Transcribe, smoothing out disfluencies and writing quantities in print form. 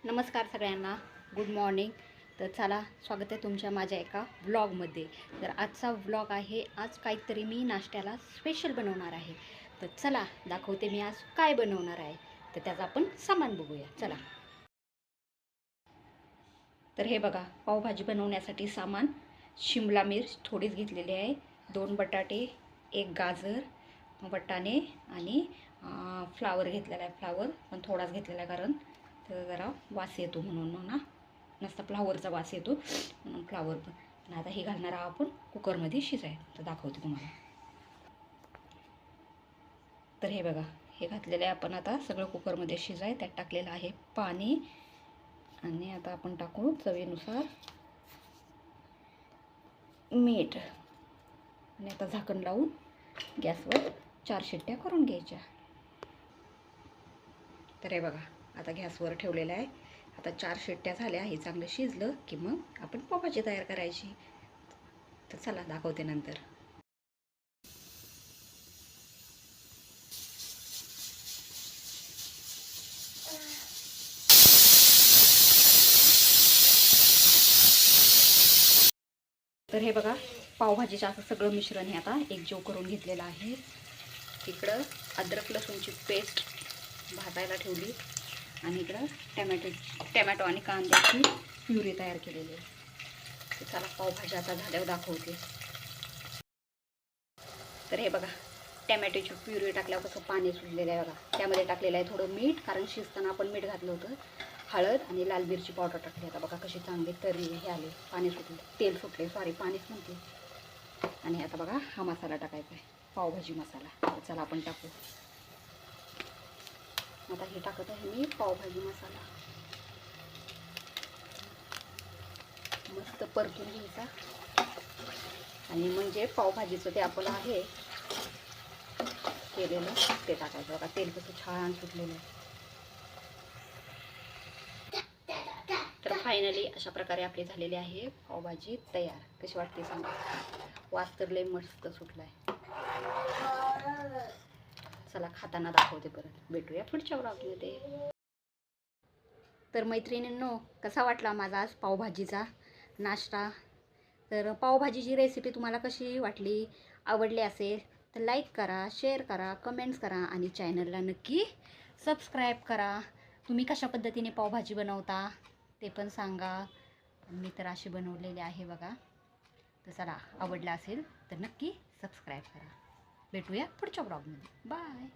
नमस्कार सगळ्यांना, good morning. तर चला, स्वागत आहे तुमच्या माझ्या एका व्लॉगमध्ये. तर आजचा व्लॉग आहे, आज काहीतरी मी नाश्त्याला स्पेशल बनवणार आहे. तर चला दाखवते मी आज काय बनवणार आहे. तर त्याचं आपण सामान बघूया, चला. तर हे बघा, पावभाजी बनवण्यासाठी सामान: शिमला मिर्च थोडीच घेतलेली आहे, 2 बटाटे, 1 गाजर, वाटाणे आणि फ्लावर घेतलेला आहे. फ्लावर पण थोडाच घेतलेला आहे, कारण तर जरा वास येतो म्हणून ना, नसता फ्लावरचा वास येतो म्हणून फ्लावर पण. आता हे घालणार आहोत आपण कुकरमध्ये शिजायला. तर दाखवते तुम्हाला. तर हे बघा, हे घातलेलं आहे आपण आता सगळं कुकरमध्ये शिजाय. त्यात टाकलेलं आहे पाणी आणि आता आपण टाकू चवीनुसार मीठ आणि आता झाकण लावून गॅसवर 4 शिट्ट्या करून घ्यायच्या. तर हे बघा, आता गॅसवर ठेवलेलं आहे. आता 4 शिट्ट्या झाल्या, हे चांगलं शिजलं की मग आपण पावभाजी तयार करायची. तर चला दाखवते नंतर. तर हे बघा, पावभाजीचं असं सगळं मिश्रण हे आता एकजीव करून घेतलेलं आहे. इकडं अद्रक लसूणची पेस्ट भाजायला ठेवली आणि इकडं टॅमॅटो आणि कांद्याची प्युरी तयार केलेली आहे. तर चला पावभाजी आता झाल्यावर दाखवते. तर हे बघा, टॅमॅटोची प्युरी टाकल्यावर कसं पाणी सुटलेलं आहे बघा. त्यामध्ये टाकलेलं आहे थोडं मीठ, कारण शिजताना आपण मीठ घातलं होतं. हळद आणि लाल मिरची पावडर टाकली. आता बघा कशी चांगली तरी हे आले, पाणी सुटले, तेल सुटले, सॉरी पाणीच म्हणते. आणि आता बघा, हा मसाला टाकायचा आहे, पावभाजी मसाला. तर चला आपण टाकू. आता हे टाकत आहे मी पावभाजी मसाला. मस्त परतून घ्यायचा आणि म्हणजे पावभाजीचं ते आपलं आहे केलेलं ते टाकायचं. बघा तेल कसं छान सुटलेलं आहे. तर फायनली अशा प्रकारे आपली झालेली आहे पावभाजी तयार. कशी वाटते सांगा? वास तर लय मस्त सुटलाय. चला खाताना दाखवते परत. भेटूया पुढच्या व्लॉगमध्ये. तर मैत्रिणींनो, कसा वाटला माझा आज पावभाजीचा नाश्ता? तर पावभाजीची रेसिपी तुम्हाला कशी वाटली? आवडली असेल तर लाईक करा, शेअर करा, कमेंट्स करा आणि चॅनलला नक्की सबस्क्राईब करा. तुम्ही कशा पद्धतीने पावभाजी बनवता ते पण सांगा. मी तर अशी बनवलेली आहे बघा. तर चला, आवडला असेल तर नक्की सबस्क्राईब करा. भेटूया पुढच्या ब्लॉगमध्ये. बाय.